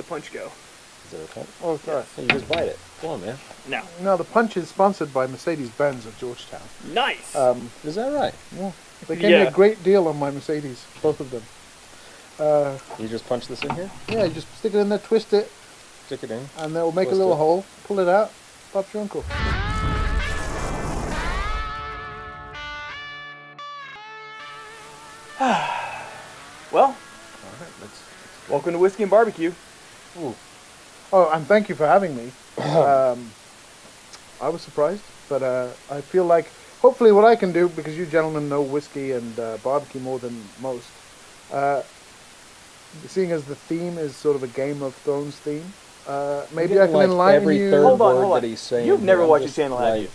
punch go? Is there a punch? Oh, sorry. Hey, you just bite it. Come on, man. No. No, the punch is sponsored by Mercedes-Benz of Georgetown. Nice. Is that right? Yeah. They gave me a great deal on my Mercedes, both of them. You just punch this in here? Yeah, you just stick it in there, twist it, Stick it in. and they'll make a Twist little it. hole, pull it out, pop's your uncle. Well, welcome to Whiskey and BBQ. Ooh. Oh, and thank you for having me. I was surprised, but I feel like hopefully what I can do, because you gentlemen know whiskey and barbecue more than most, seeing as the theme is sort of a Game of Thrones theme, maybe I can enlighten every you. third Hold on, word hold on. that he's saying. You've never I'm watched the just channel, have you?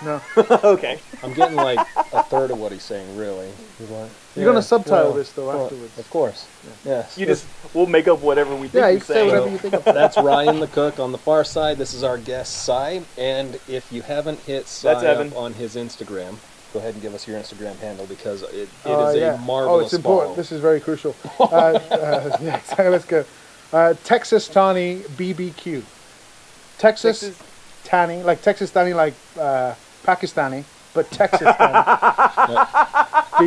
No. Okay. I'm getting like a third of what he's saying, really. He's like, You're going to subtitle well, this, though, well, afterwards. Of course. Yes. We'll make up whatever we think Yeah, you he's can say saying. whatever you think of. That's Ryan the cook on the far side. This is our guest, Cy. And if you haven't hit Cy Evan. up on his Instagram, go ahead and give us your Instagram handle, because it is Yeah. a marvelous it's important. follow. This is very crucial. Yeah, so let's go. Texas Tani BBQ. Texas Tani, like Texas Tani, like Pakistani, but Texas Tani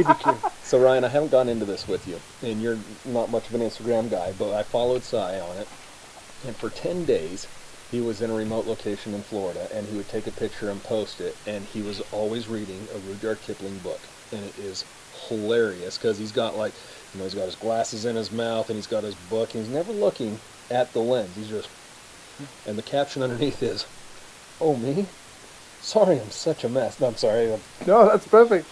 BBQ. So Ryan, I haven't gone into this with you, and you're not much of an Instagram guy, but I followed Cy on it, and for 10 days, he was in a remote location in Florida, and he would take a picture and post it, and he was always reading a Rudyard Kipling book, and it is hilarious, because he's got like, you know, he's got his glasses in his mouth, and he's got his book, and he's never looking at the lens, he's just, and the caption underneath is, "Oh, me? Sorry, I'm such a mess." No, I'm sorry. No, that's perfect.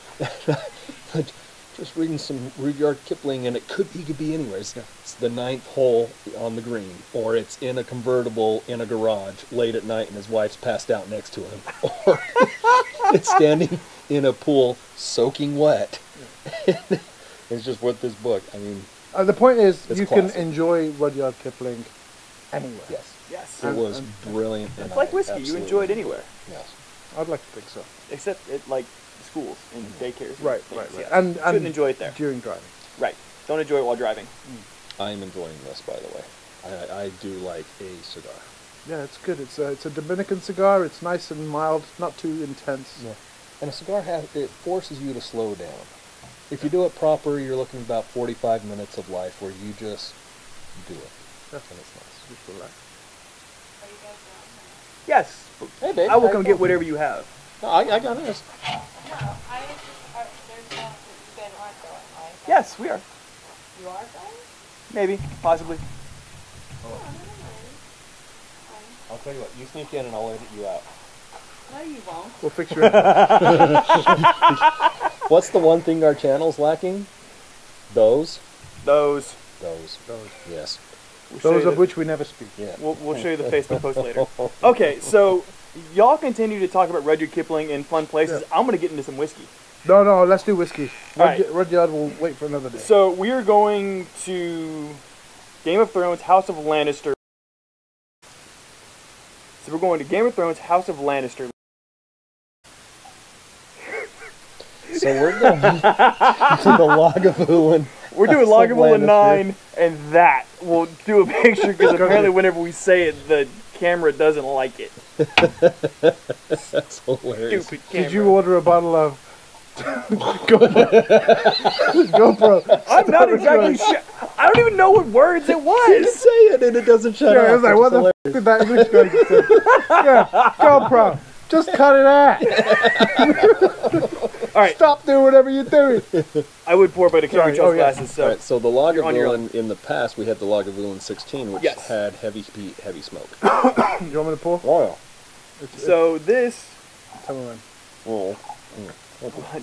Just reading some Rudyard Kipling, and he could be anywhere. It's the 9th hole on the green, or it's in a convertible in a garage late at night, and his wife's passed out next to him, or it's standing in a pool soaking wet. It's just with this book. I mean, the point is, it's you classic. can enjoy Rudyard Kipling anywhere. Yes. Yes. It was brilliant. It's like whiskey. You enjoy it anywhere. Yes. I'd like to think so. Except at like schools and daycares. Right. Yes. And shouldn't enjoy it there. during driving. Right. Don't enjoy it while driving. I am enjoying this, by the way. I do like a cigar. Yeah, it's good. It's a Dominican cigar. It's nice and mild, not too intense. Yeah. And a cigar it forces you to slow down. If you do it proper, you're looking at about 45 minutes of life where you just do it. And it's nice. Just relax. Yes. Hey, babe. I will come get whatever you have. No, I got this. No, there's no, you guys aren't going, right? Yes, we are. You are going? Maybe. Possibly. Oh, never mind. I'll tell you what, you sneak in and I'll edit you out. No, you won't. We'll fix your. What's the one thing our channel's lacking? Those. Those. Yes. We'll show Those you of which we never speak. Yeah. We'll show you the Facebook post later. Okay, so y'all continue to talk about Rudyard Kipling in fun places. Yeah. I'm going to get into some whiskey. No, let's do whiskey. All right. Rudyard will wait for another day. So we are going to Game of Thrones, House of Lannister. So we're going to Game of Thrones, House of Lannister. So we're going to the Lagavulin. We're doing House of Lagavulin Lannister. 9, and that. We'll do a picture because apparently whenever we say it, the camera doesn't like it. That's hilarious. Stupid camera. Did you order a bottle of GoPro? I'm not exactly sure. I don't even know what words it You was. say it and it doesn't shut Yeah, up. I was like, what the f*** did that English guy just say? Yeah, GoPro. Just cut it out. All right, Stop doing whatever you're doing. I would pour, but I can't Sorry, reach y'all's oh, yeah. glasses, so. All right, so the on your Lagavulin in the past, we had the Lagavulin 16, which Yes. had heavy heat, heavy smoke. Do you want me to pour? Oh, So this Tell me when.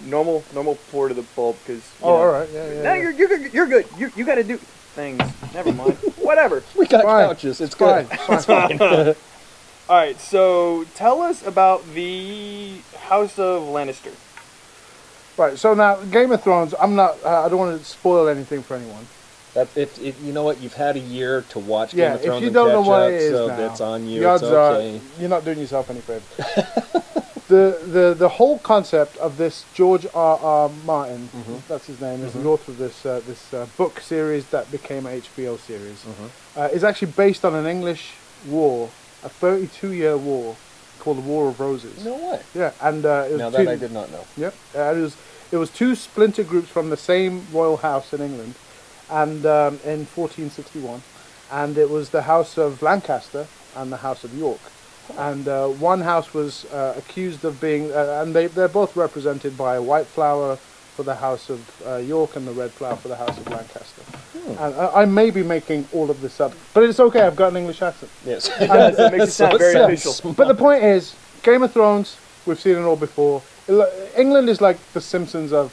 normal pour to the bulb because. Oh, all right. Yeah. No, you're good. You got to do things. Never mind. Whatever. we got Fine. couches. It's Fine. good. It's fine. All right. So tell us about the House of Lannister. Right. So now, Game of Thrones. I'm not. I don't want to spoil anything for anyone. That if you know what, you've had a year to watch Yeah. Game of Thrones If you and don't catch know what up, it is so now, that's on you. the odds It's okay. are you're not doing yourself any favor. The whole concept of this George R. Martin, that's his name, is the author of this book series that became an HBO series, is actually based on an English war, a 32-year war called the War of Roses. No way. Yeah, and it was Now that I did not know. Yep, it was two splinter groups from the same royal house in England, and in 1461, and it was the House of Lancaster and the House of York. And one house was accused of being, and they're both represented by a white flower for the House of York and the red flower for the House of Lancaster. And I may be making all of this up, but it's okay, I've got an English accent. Yes. It does. It makes it sound very official. But the point is, Game of Thrones, we've seen it all before. England is like the Simpsons of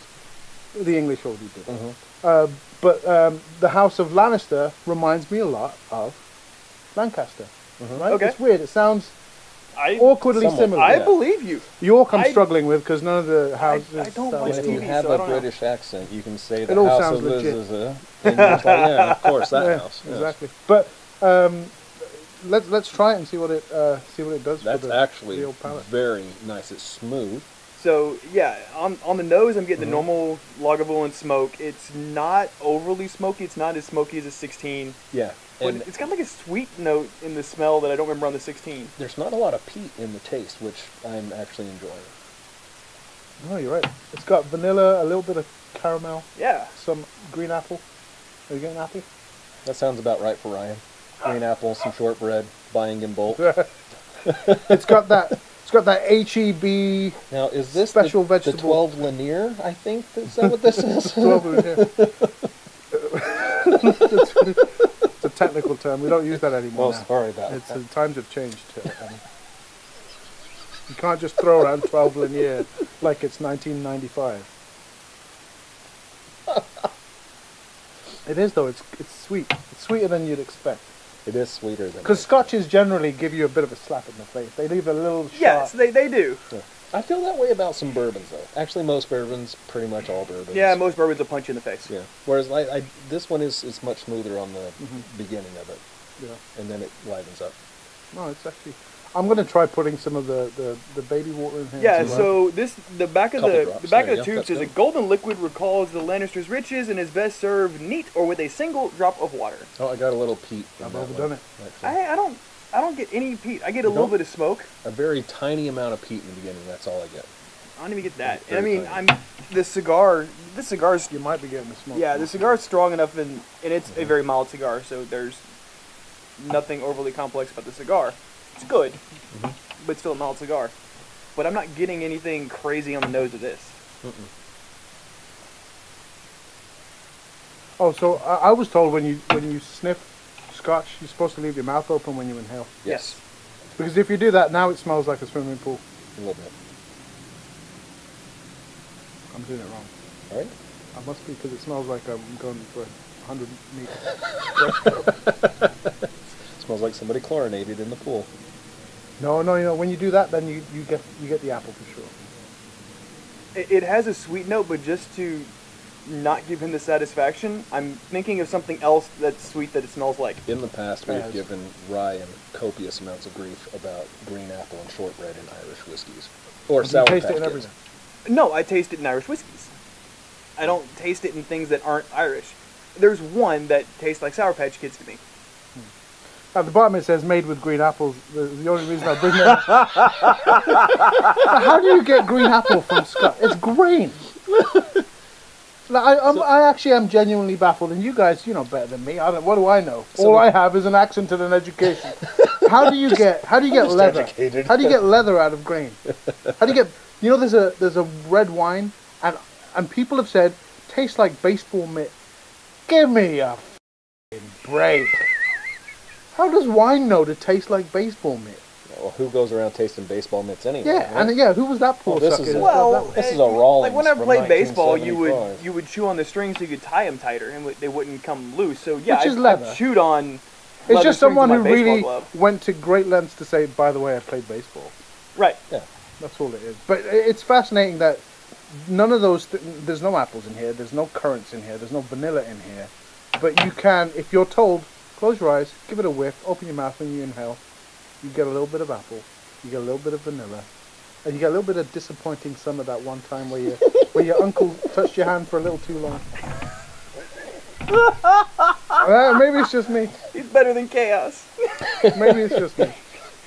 the English already did. But the House of Lannister reminds me a lot of Lancaster. Right? Okay. It's weird. It sounds awkwardly somewhat, similar. I believe you. York I'm struggling with because none of the houses I don't sound watch like If you TV, have so I a don't know. British accent, you can say the It all House sounds of legit. Liz is a... And you're just like, yeah, of course, that Yeah, house. Yes. exactly. But let's try it and see what it does. That's for the actually old palate. very nice. It's smooth. So yeah, on the nose, I'm getting the normal Lagavulin smoke. It's not overly smoky. It's not as smoky as a 16. Yeah. But And it's got like a sweet note in the smell that I don't remember on the 16. there's not a lot of peat in the taste, which I'm actually enjoying. Oh, you're right. It's got vanilla, a little bit of caramel, Yeah. some green apple. Are you getting apple? That sounds about right for Ryan. Green apple, some shortbread, buying in bulk. It's got that. It's got that HEB. Now, is this Special the vegetable. 12 linear, I think? Is that what this is? 12 in here. It's a technical term. We don't use that anymore. Well, now. sorry about It's that. times have changed. You can't just throw around 12 linear like it's 1995. It is though. It's sweet. It's sweeter than you'd expect. It is sweeter than... Because scotches generally give you a bit of a slap in the face. They leave a little sharp. Yes, they do. Yeah. I feel that way about some bourbons, though. Actually, most bourbons, pretty much all bourbons. Yeah, most bourbons will punch you in the face. Yeah. Whereas this one is much smoother on the beginning of it, Yeah. and then it livens up. No, it's actually. I'm going to try putting some of the baby water in here. Yeah, as well. so the back of Couple the drops. back There of you the go. tube That's says a good. golden liquid recalls the Lannister's riches and is best served neat or with a single drop of water. Oh, I got a little peat. In I've that overdone one, it. actually. I don't get any peat. I get a You little don't? bit of smoke. A very tiny amount of peat in the beginning. That's all I get. I don't even get that. Very And I mean, tiny. this cigar's You might be getting the smoke. yeah, the cigar's strong enough and it's a very mild cigar, so there's nothing overly complex about the cigar. It's good, but it's still a mild cigar. But I'm not getting anything crazy on the nose of this. Oh, so I was told when you sniff scotch, you're supposed to leave your mouth open when you inhale. Yes. Because if you do that, now it smells like a swimming pool. A little bit. I'm doing it wrong. All right. I must be because it smells like I'm going for 100 meters. Smells like somebody chlorinated in the pool. No, when you do that, then you get the apple for sure. It has a sweet note, but just to not give him the satisfaction, I'm thinking of something else that's sweet that it smells like. In the past, we've Yes. given Ryan copious amounts of grief about green apple and shortbread in Irish whiskeys. Or You sour taste Patch it in Kids. everything. No, I taste it in Irish whiskeys. I don't taste it in things that aren't Irish. There's one that tastes like Sour Patch Kids to me. At the bottom it says made with green apples. The only reason I bring that how do you get green apple from Scotch? It's green. Like, I actually am genuinely baffled, and you guys, you know better than me. What do I know? All I have is an accent and an education. How do you get leather? educated. How do you get leather out of grain? How do you get? You know, there's a red wine, and people have said tastes like baseball mitt. Give me a f***ing break. How does wine know to taste like baseball mitt? Well, who goes around tasting baseball mitts anyway? Yeah, right? and yeah, who was that poor Well, this sucker? is a- that Well, got that? This is a Rawlings like when I from played baseball, you 1975. would chew on the strings so you could tie them tighter and they wouldn't come loose. So yeah, Which is I've leather. chewed on. It's leather just strings someone with who my baseball really glove. went to great lengths to say, by the way, I played baseball. Right. Yeah. That's all it is. But it's fascinating that none of those, there's no apples in here, there's no currants in here, there's no vanilla in here. But you can, if you're told, close your eyes, give it a whiff, open your mouth when you inhale, you get a little bit of apple, you get a little bit of vanilla, And you get a little bit of disappointing summer that one time where your uncle touched your hand for a little too long. Maybe it's just me. He's better than Chaos. Maybe it's just me.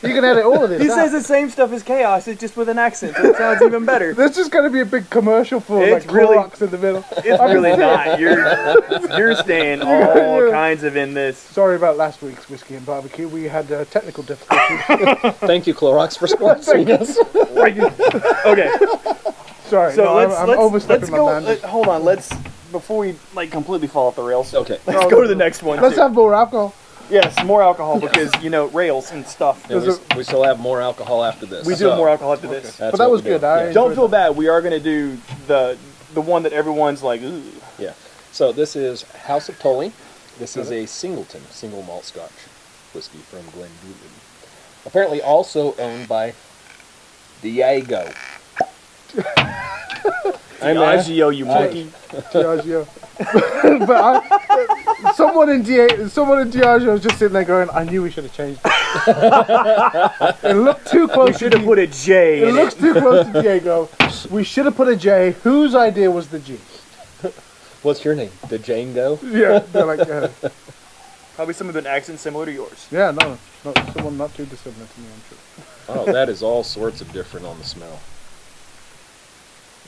You can edit all of this He out. says the same stuff as Chaos, it's just with an accent, so it sounds even better. There's just going to be a big commercial for It's like really- Clorox in the middle. It's really not. You're staying all kinds of in this. Sorry about last week's Whiskey and Barbecue. We had technical difficulties. Thank you, Clorox, for sponsoring us. Okay, Sorry, so no, I'm overstepping my boundaries. hold on, before we like completely fall off the rails. Okay. Let's go to the next one. Let's too. have more alcohol. Yes, more alcohol because rails and stuff. And we still have more alcohol after this. We do have more alcohol after this. That's But that what was we do. good. I Yeah. Don't feel bad. We are going to do the one that everyone's like, ooh. Yeah. So this is House of Tully. This is a Singleton, single malt Scotch whiskey from Glendoolin. Apparently also owned by Diageo. Diageo, you monkey. Diageo. But someone in Diageo was just sitting there going, I knew we should have changed it. It looked too close. We should have put a J It in looks it. too close to Diego. We should have put a J. Whose idea was the G? What's your name? The Django? Yeah, they're like, Probably someone with an accent similar to yours. yeah, no, someone not too dissimilar to me, I'm sure. Oh, that is all sorts of different on the smell.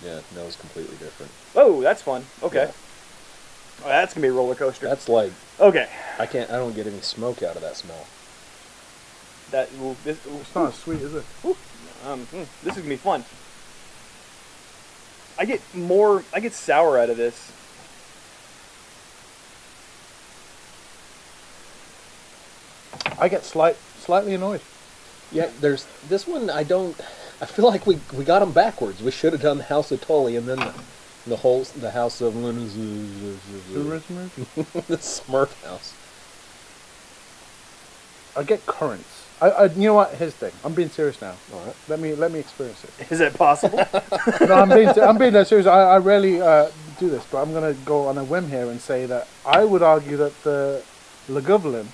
Yeah, no, it's completely different. Oh, that's fun. Okay. Yeah. Oh, that's going to be a roller coaster. That's like, Okay. I don't get any smoke out of that smell. It's not as sweet, is it? This is going to be fun. I get sour out of this. I get slightly annoyed. Yeah, there's this one. I feel like we got them backwards. We should have done the House of Tully and then the House of the Smurf House. I get currants. You know what? Here's the thing. I'm being serious now. All right. Let me experience it. Is that possible? No, I'm being dead serious. I rarely do this, but I'm going to go on a whim here and say that I would argue that the Lagavulin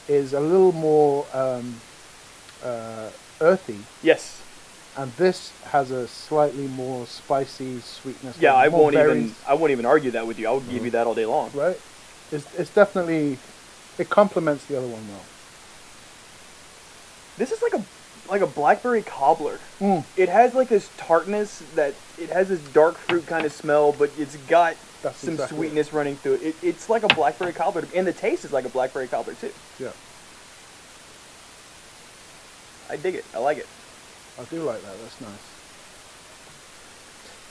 is a little more earthy, Yes. and this has a slightly more spicy sweetness. Yeah, like I more won't berries, even argue that with you. I would give you that all day long. right. It's definitely, it complements the other one well. This is like a blackberry cobbler. Mm. It has like this tartness that it has this dark fruit kind of smell, but it's got That's some exactly sweetness running through it. It's like a blackberry cobbler, and the taste is like a blackberry cobbler too. Yeah, I dig it. I like it. I do like that. That's nice.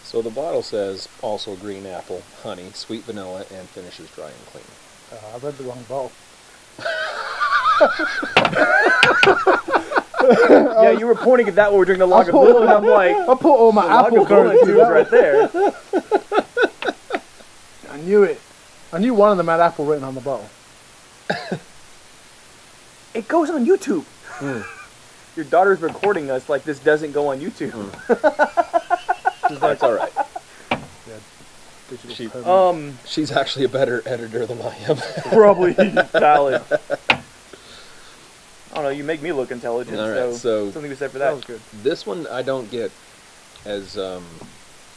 So the bottle says also green apple, honey, sweet vanilla, and finishes dry and clean. I read the wrong bottle. Yeah, you were pointing at that when we were drinking the Lagavulin, and I'm like, I put all my apple Lagavulin currants tubes right there. I knew it. I knew one of them had apple written on the bottle. It goes on YouTube. Mm. Your daughter's recording us like this doesn't go on YouTube. That's all right. Digital She- permanent. She's actually a better editor than I am. Probably valid. I don't know, you make me look intelligent, All right, so something to be said for that that. was good. this one I don't get as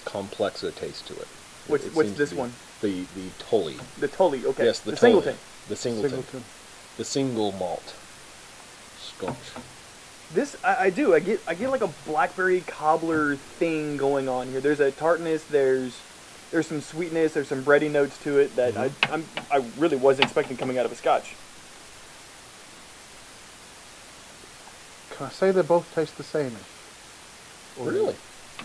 complex a taste to it. What's It seems this to be one? The Tully. The Tully, okay. Yes, the Tully. Singleton. The Singleton. Singleton. The single malt Scotch. This I do. I get like a blackberry cobbler thing going on here. There's a tartness. There's some sweetness. There's some bready notes to it that I really wasn't expecting coming out of a Scotch. Can I say they both taste the same? Really?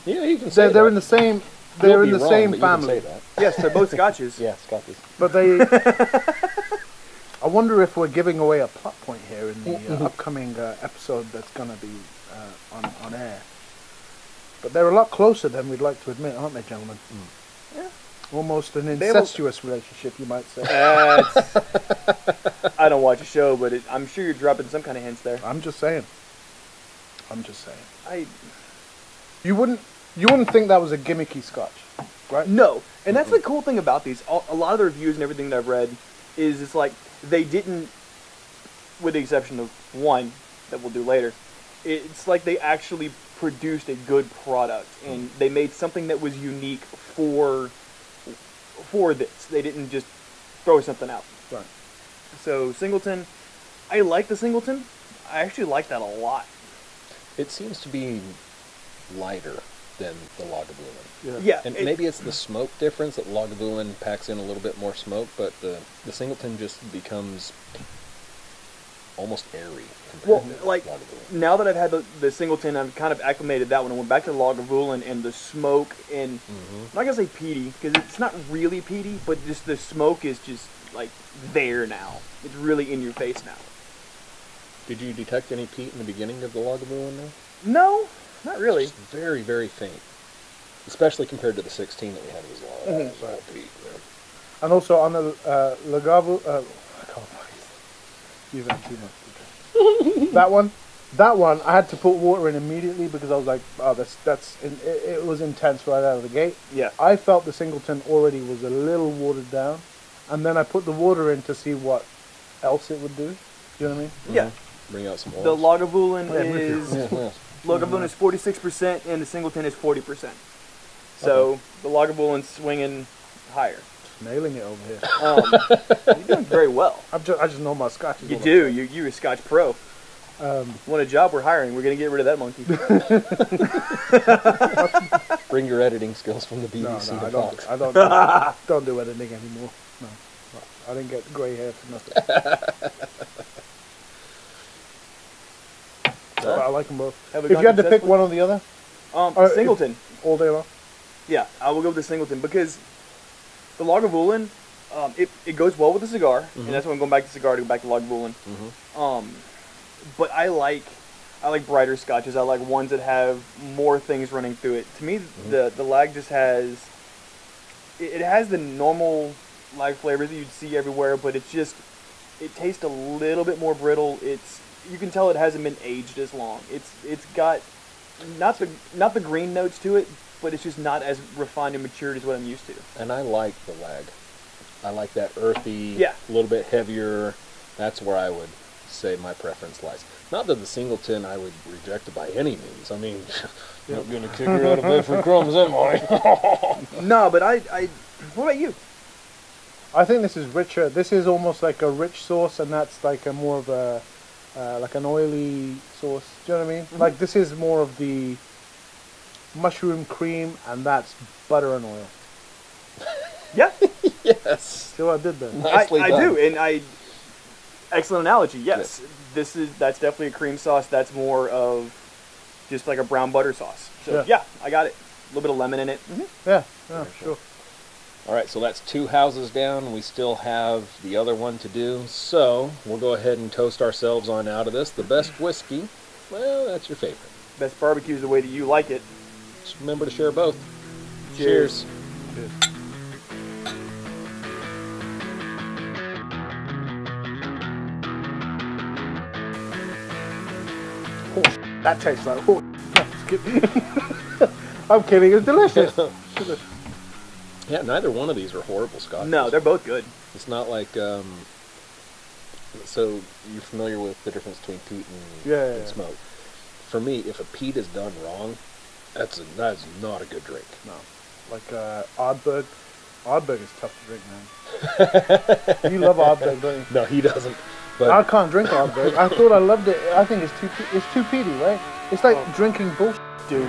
Yeah, you can say They're that. in the same. You'll They're in be the wrong, same but you can family. say that. Yes, they're both Scotches. Yeah, Scotches. But they. I wonder if we're giving away a plot point here in the upcoming episode that's going to be on air. But they're a lot closer than we'd like to admit, aren't they, gentlemen? Mm. Yeah. Almost an They have a- incestuous relationship, you might say. I don't watch a show, but I'm sure you're dropping some kind of hints there. I'm just saying. I You wouldn't think that was a gimmicky Scotch, right? No, and that's the cool thing about these. A lot of the reviews and everything that I've read is it's like they didn't, with the exception of one that we'll do later, it's like they actually produced a good product, and they made something that was unique for this. They didn't just throw something out. Right. So Singleton, I like the Singleton. I actually like that a lot. It seems to be lighter than the Lagavulin. Yeah, And maybe it's the smoke difference that Lagavulin packs in a little bit more smoke, but the Singleton just becomes almost airy compared to like Lagavulin. now that I've had the Singleton, I've kind of acclimated that one. I went back to the Lagavulin, and the smoke, and I'm not gonna say peaty because it's not really peaty, but just the smoke is just like there now. It's really in your face now. Did you detect any peat in the beginning of the Lagavulin now? No, not really. Just very, very faint. Especially compared to the 16 that we had as well. Mhm. All peat, yeah. And also on the Lagavulin, I can't you've had too much to drink. That one, I had to put water in immediately because I was like, oh, it was intense right out of the gate. Yeah. I felt the Singleton already was a little watered down, and then I put the water in to see what else it would do. You know what I mean? Yeah. Bring out some oils. The Lagavulin Yeah, is Yeah. Lagavulin is 46%, and the Singleton is 40%. So the Lagavulin's swinging higher. Nailing it over here. You're doing very well. I just know my scotch. You do. You're a Scotch pro. Want a job? We're hiring. We're gonna get rid of that monkey. Bring your editing skills from the No, BBC I to don't. Fox. I don't do editing anymore. No, I didn't get grey hair for nothing. But I like them both. Have we If gone you had to pick successfully? one or the other, Singleton. all day long. Yeah, I will go with the Singleton because the Lagavulin, it goes well with the cigar, and that's why I'm going back to cigar to go back to Lagavulin. But I like brighter scotches. I like ones that have more things running through it. To me, the lag just has it has the normal lag flavors that you'd see everywhere, but it tastes a little bit more brittle. You can tell it hasn't been aged as long. It's got not the green notes to it, but it's just not as refined and matured as what I'm used to. And I like the lag. I like that earthy, Yeah. a little bit heavier. That's where I would say my preference lies. Not that the Singleton I would reject it by any means. I mean, I'm not going to kick her out of bed for crumbs, am I? No, but I what about you? I think this is richer. This is almost like a rich sauce, and that's like a more of a like an oily sauce. Do you know what I mean? Like this is more of the mushroom cream, and that's butter and oil. Yeah, Yes. See what I did there? Nicely I done. do, and excellent analogy. Yes, that's definitely a cream sauce. That's more of just like a brown butter sauce. So yeah, I got it. A little bit of lemon in it. Yeah, sure. All right, so that's 2 houses down. We still have the other one to do. So we'll go ahead and toast ourselves on out of this. The best whiskey, well, that's your favorite. Best barbecue is the way that you like it. Just remember to share both. Cheers. Cheers. Oh, that tastes like. Oh, I'm kidding. It's delicious. Yeah, neither one of these are horrible scotches. No, they're both good. It's not like, so you're familiar with the difference between peat and, Yeah. smoke. For me, if a peat is done wrong, that is not a good drink. No, like Ardbeg. Ardbeg is tough to drink, man. You love Ardbeg, don't you? No, he doesn't. But I can't drink Ardbeg. I thought I loved it. I think it's too peaty, right? It's like drinking bullshit. Dude.